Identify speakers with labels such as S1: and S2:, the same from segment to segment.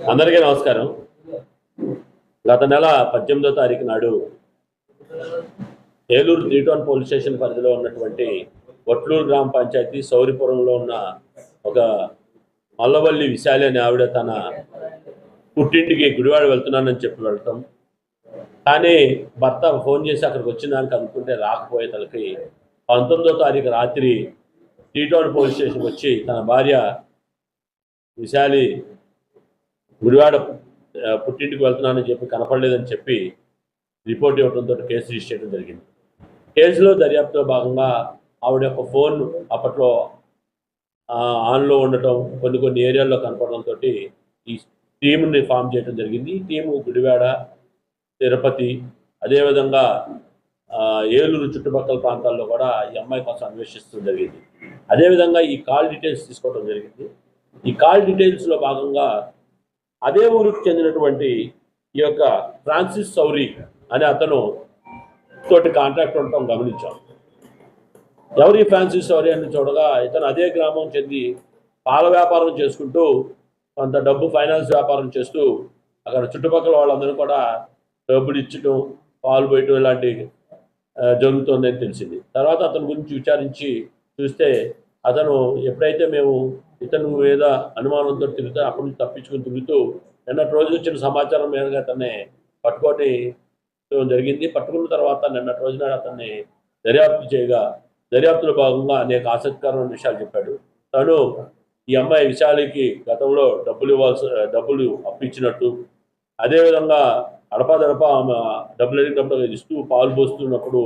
S1: అందరికీ నమస్కారం. గత నెల 18వ తారీఖు నాడు ఏలూరు 3 పోలీస్ స్టేషన్ పరిధిలో ఉన్నటువంటి వట్లూరు గ్రామ పంచాయతీ సౌరిపురంలో ఉన్న ఒక మల్లవల్లి విశాలి అనే ఆవిడ తన పుట్టింటికి గుడివాడ వెళ్తున్నానని చెప్పి వెళ్తాం. కానీ భర్త ఫోన్ చేసి అక్కడికి వచ్చిందానికి అనుకుంటే రాకపోయే తలకి 19వ తారీఖు రాత్రి 3 పోలీస్ స్టేషన్కి వచ్చి తన భార్య విశాలి గుడివాడ పుట్టింటికి వెళ్తున్నానని చెప్పి కనపడలేదని చెప్పి రిపోర్ట్ ఇవ్వడంతో కేసు రిజిస్టర్ చేయడం జరిగింది. కేసులో దర్యాప్తులో భాగంగా ఆవిడ యొక్క ఫోన్ అప్పట్లో ఆన్లో ఉండటం, కొన్ని ఏరియాల్లో కనపడడంతో ఈ టీంని ఫామ్ చేయడం జరిగింది. ఈ టీము గుడివాడ, తిరుపతి, అదేవిధంగా ఏలూరు చుట్టుపక్కల ప్రాంతాల్లో కూడా ఈ అమ్మాయి కోసం అన్వేషిస్తూ జరిగింది. అదేవిధంగా ఈ కాల్ డీటెయిల్స్ తీసుకోవడం జరిగింది. ఈ కాల్ డీటెయిల్స్లో భాగంగా అదే ఊరికి చెందినటువంటి ఈ యొక్క ఫ్రాన్సిస్ సౌరి అనే అతను తోటి కాంటాక్ట్ ఉండటం గమనించాం. ఎవరి ఫ్రాన్సిస్ సౌరి అని చూడగా ఇతను అదే గ్రామం చెంది పాల వ్యాపారం చేసుకుంటూ కొంత డబ్బు ఫైనాన్స్ వ్యాపారం చేస్తూ అక్కడ చుట్టుపక్కల వాళ్ళందరూ కూడా డబ్బులు ఇచ్చటం, పాలు పోయటం ఇలాంటి జరుగుతుందని తెలిసింది. తర్వాత అతని గురించి విచారించి చూస్తే అతను ఎప్పుడైతే మేము ఇతను మీద అనుమానంతో తిరుగుతూ అక్కడి నుంచి తప్పించుకుని తిరుగుతూ నిన్నటి రోజు వచ్చిన సమాచారం మేరకు అతన్ని పట్టుకొని జరిగింది. పట్టుకున్న తర్వాత నిన్నటి రోజున అతన్ని దర్యాప్తు చేయగా దర్యాప్తులో భాగంగా అనేక ఆసక్తికరమైన విషయాలు చెప్పాడు. తను ఈ అమ్మాయి విశాలికి గతంలో డబ్బులు అప్పించినట్టు, అదేవిధంగా అడపాదడప ఆమె డబ్బులు అడిగినప్పుడు ఇస్తూ పాలు పోస్తున్నప్పుడు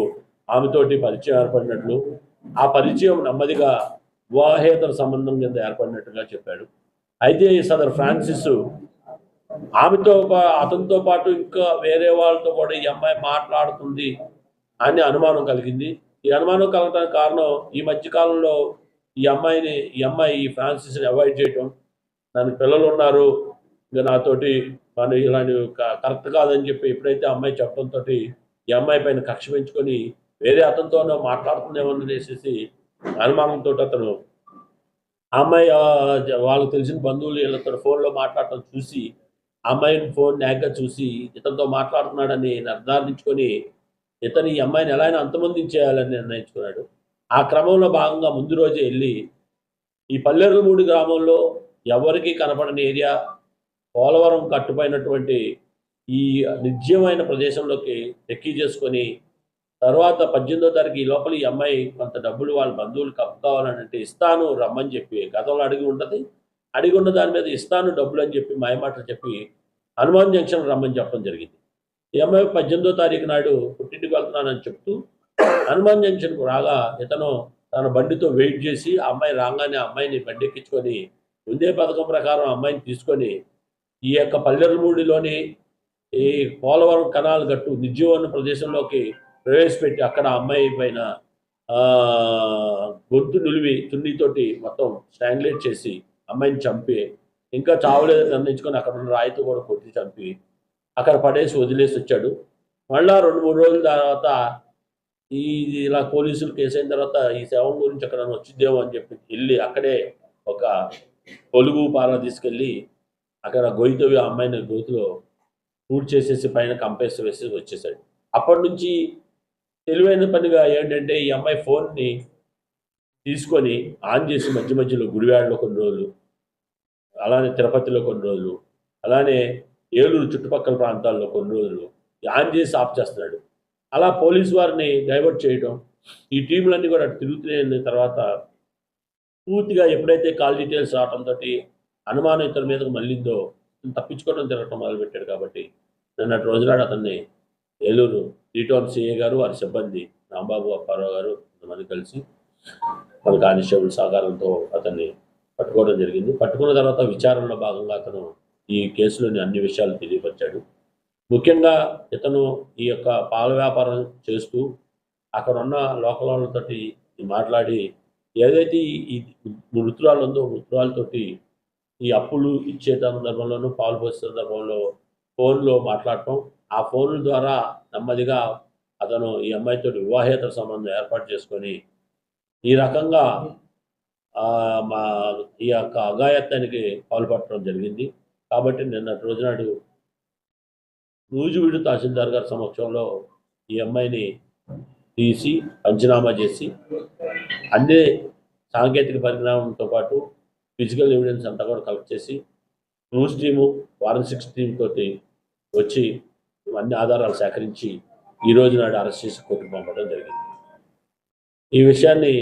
S1: ఆమెతోటి పరిచయం ఏర్పడినట్లు, ఆ పరిచయం నెమ్మదిగా వివాహేతర సంబంధం కింద ఏర్పడినట్టుగా చెప్పాడు. అయితే సదర్ ఫ్రాన్సిస్ అతనితో పాటు ఇంకా వేరే వాళ్ళతో కూడా ఈ అమ్మాయి మాట్లాడుతుంది అని అనుమానం కలిగింది. ఈ అనుమానం కలగడానికి కారణం ఈ మధ్యకాలంలో ఈ అమ్మాయి ఫ్రాన్సిస్ని అవాయిడ్ చేయటం, దానికి పిల్లలు ఉన్నారు, ఇంకా నాతోటి మనం ఇలాంటి కరెక్ట్ కాదని చెప్పి ఎప్పుడైతే అమ్మాయి చెప్పడంతో ఈ అమ్మాయి పైన కక్ష పెంచుకొని వేరే అతనితోనో మాట్లాడుతుందేమనేసి అనుమానంతో అతను ఆ అమ్మాయి వాళ్ళకి తెలిసిన బంధువులు వీళ్ళతో ఫోన్లో మాట్లాడటం చూసి అమ్మాయిని ఫోన్ నాగ్గా చూసి ఇతనితో మాట్లాడుతున్నాడని నిర్ధారించుకొని ఇతను ఈ అమ్మాయిని ఎలా అయినా అంతమొందించేయాలని నిర్ణయించుకున్నాడు. ఆ క్రమంలో భాగంగా ముందు రోజే వెళ్ళి ఈ పల్లెరుమూడి గ్రామంలో ఎవరికీ కనపడని ఏరియా పోలవరం కట్టుపోయినటువంటి ఈ నిర్జీవమైన ప్రదేశంలోకి రెక్కీ చేసుకొని తర్వాత 18వ తారీఖు ఈ లోపల ఈ అమ్మాయి కొంత డబ్బులు వాళ్ళ బంధువులకు అప్పు కావాలంటే ఇస్తాను రమ్మని చెప్పి గతంలో అడిగి ఉన్న దాని మీద ఇస్తాను డబ్బులు అని చెప్పి మాయమాటలు చెప్పి హనుమాన్ జంక్షన్ రమ్మని చెప్పడం జరిగింది. ఈ అమ్మాయి 18వ తారీఖు నాడు పుట్టింటికి వెళ్తున్నానని చెప్తూ హనుమాన్ జంక్షన్కు రాగా ఇతను తన బండితో వెయిట్ చేసి ఆ అమ్మాయి రాగానే అమ్మాయిని బండి ఎక్కించుకొని ముందే పథకం ప్రకారం అమ్మాయిని తీసుకొని ఈ యొక్క పల్లెరుమూడిలోని ఈ పోలవరం కనాల్ గట్టు నిర్జీవన ప్రదేశంలోకి ప్రవేశపెట్టి అక్కడ అమ్మాయి పైన గొంతు నిలివి చున్నీతోటి మొత్తం స్ట్రాంగులేట్ చేసి అమ్మాయిని చంపి ఇంకా చావలేదని నిర్ణయించుకొని అక్కడ ఉన్న రాయితో కూడా కొట్టి చంపి అక్కడ పడేసి వదిలేసి వచ్చాడు. మళ్ళా 2-3 రోజుల తర్వాత ఇలా పోలీసులు కేసు అయిన తర్వాత ఈ శవం గురించి అక్కడ వచ్చిద్దేమో అని చెప్పి వెళ్ళి అక్కడే ఒక పొలుగు పార తీసుకెళ్ళి అక్కడ గొయ్యితోవి ఆ అమ్మాయిని గొయ్యిలో పూర్తి చేసేసి పైన కంపేస్ వేసి వచ్చేసాడు. అప్పటి నుంచి తెలివైన పనిగా ఏంటంటే ఈ అమ్మాయి ఫోన్ని తీసుకొని ఆన్ చేసి మధ్యలో గుడివాడలో కొన్ని రోజులు, అలానే తిరుపతిలో కొన్ని రోజులు, అలానే ఏలూరు చుట్టుపక్కల ప్రాంతాల్లో కొన్ని రోజులు ఆన్ చేసి ఆఫ్ చేస్తున్నాడు. అలా పోలీసు వారిని డైవర్ట్ చేయడం, ఈ టీంలన్నీ కూడా తిరుగుతున్న తర్వాత పూర్తిగా ఎప్పుడైతే కాల్ డీటెయిల్స్ రావడంతో అనుమానం ఇతని మీదకు మళ్ళిందో తప్పించుకోవడం తిరగటం మొదలుపెట్టాడు. కాబట్టి నిన్నటి రోజునాడు అతన్ని ఏలూరు 3 సిఐ గారు వారి సిబ్బంది రాంబాబు, అప్పారావు గారు కొంతమంది కలిసి మన కానిస్టేబుల్ సహకారంతో అతన్ని పట్టుకోవడం జరిగింది. పట్టుకున్న తర్వాత విచారణలో భాగంగా అతను ఈ కేసులోని అన్ని విషయాలు తెలియపరిచాడు. ముఖ్యంగా ఇతను ఈ యొక్క పాల వ్యాపారం చేస్తూ అక్కడ ఉన్న లోకల్ వాళ్ళతోటి మాట్లాడి ఏదైతే ఈ మృతురాలు ఉందో మృతురాలతోటి ఈ అప్పులు ఇచ్చే సందర్భంలోనూ పాలు పోసే సందర్భంలో ఫోన్లో మాట్లాడటం, ఆ ఫోన్ల ద్వారా నెమ్మదిగా అతను ఈ అమ్మాయితో వివాహేతర సంబంధం ఏర్పాటు చేసుకొని ఈ రకంగా ఈ యొక్క అఘాయత్వానికి పాల్పడటం జరిగింది. కాబట్టి నిన్నటి రోజునాడు నూజివీడు తహసీల్దార్ గారి సమక్షంలో ఈ అమ్మాయిని తీసి పంచనామా చేసి అన్ని సాంకేతిక పరిజ్ఞానంతో పాటు ఫిజికల్ ఎవిడెన్స్ అంతా కూడా కలెక్ట్ చేసి క్రూస్ టీము ఫారెన్సిక్స్ టీమ్ తోటి వచ్చి అన్ని ఆధారాలు సేకరించి ఈ రోజు నాడు అరెస్ట్ చేసి కోర్టుకు పంపడం జరిగింది. ఈ విషయాన్ని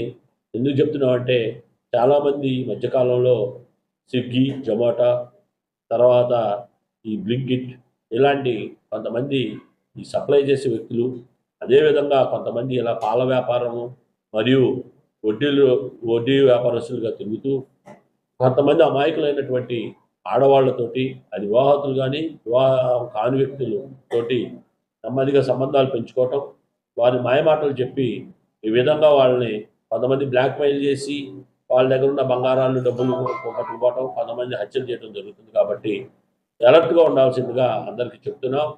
S1: ఎందుకు చెప్తున్నామంటే చాలామంది ఈ మధ్యకాలంలో స్విగ్గీ, జొమాటో, తర్వాత ఈ బ్లింకిట్ ఇలాంటి కొంతమంది ఈ సప్లై చేసే వ్యక్తులు, అదేవిధంగా కొంతమంది ఇలా పాల వ్యాపారము మరియు వడ్డీ వ్యాపారస్తులుగా తిరుగుతూ కొంతమంది అమాయకులైనటువంటి ఆడవాళ్లతోటి, అది వివాహతులు కానీ వివాహం కాని వ్యక్తులు తోటి నెమ్మదిగా సంబంధాలు పెంచుకోవటం, వారి మాయమాటలు చెప్పి ఈ విధంగా వాళ్ళని కొంతమంది బ్లాక్మెయిల్ చేసి వాళ్ళ దగ్గర ఉన్న బంగారాలు డబ్బులు పట్టుకుపోవటం, కొంతమంది హత్యలు చేయడం జరుగుతుంది. కాబట్టి అలర్ట్గా ఉండాల్సిందిగా అందరికీ చెప్తున్నాం.